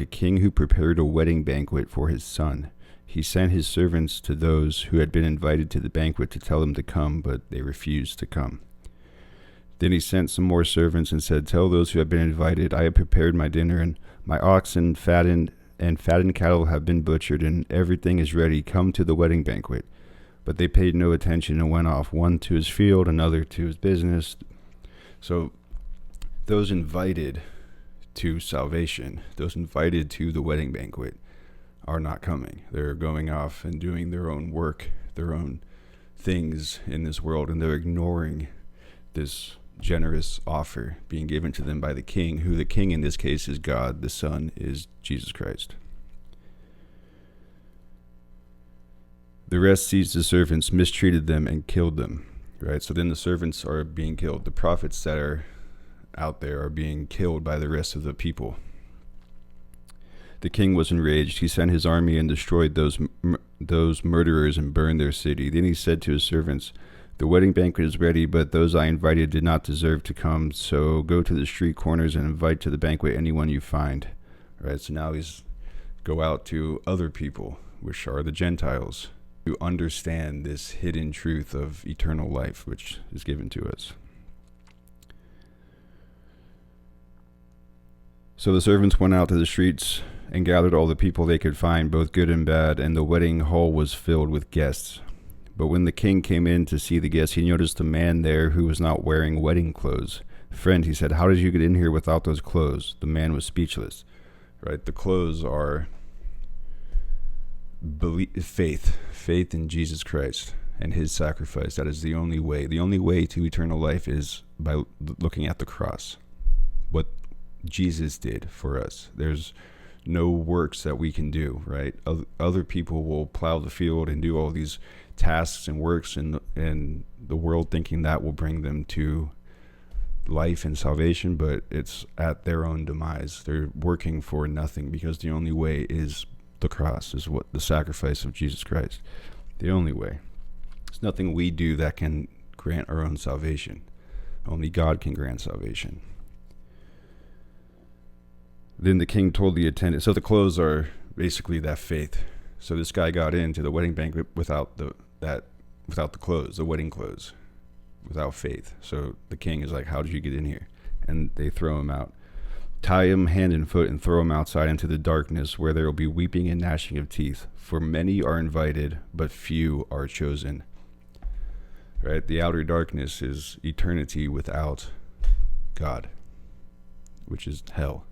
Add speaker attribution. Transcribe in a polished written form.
Speaker 1: a king who prepared a wedding banquet for his son. He sent his servants to those who had been invited to the banquet to tell them to come, but they refused to come. Then he sent some more servants and said, "Tell those who have been invited, I have prepared my dinner, and my oxen fattened cattle have been butchered, and everything is ready. Come to the wedding banquet." But they paid no attention and went off, one to his field, another to his business. So those invited to salvation, those invited to the wedding banquet, are not coming. They're going off and doing their own work, their own things in this world, and they're ignoring this generous offer being given to them by the king, who the king in this case is God, the Son is Jesus Christ. The rest seized the servants, mistreated them, and killed them. Right? So then the servants are being killed. The prophets that are out there are being killed by the rest of the people. The king was enraged. He sent his army and destroyed those murderers and burned their city. Then he said to his servants, "The wedding banquet is ready, but those I invited did not deserve to come. So go to the street corners and invite to the banquet anyone you find." Right? So now he's go out to other people, which are the Gentiles, to understand this hidden truth of eternal life, which is given to us. So the servants went out to the streets and gathered all the people they could find, both good and bad, and the wedding hall was filled with guests. But when the king came in to see the guests, he noticed a man there who was not wearing wedding clothes. "Friend," he said, "how did you get in here without those clothes?" The man was speechless. Right? The clothes are faith in Jesus Christ and his sacrifice. That is the only way. The only way to eternal life is by looking at the cross, what Jesus did for us. There's no works that we can do, right? Other people will plow the field and do all these tasks and works in the world, thinking that will bring them to life and salvation, but it's at their own demise. They're working for nothing, because the only way is the cross, is what the sacrifice of Jesus Christ. The only way. There's nothing we do that can grant our own salvation. Only God can grant salvation. Then the king told the attendant, so the clothes are basically that faith. So this guy got into the wedding banquet without the clothes, the wedding clothes, without faith. So the king is like, "How did you get in here?" And they throw him out. "Tie him hand and foot and throw him outside into the darkness, where there will be weeping and gnashing of teeth. For many are invited, but few are chosen." Right? The outer darkness is eternity without God, which is hell.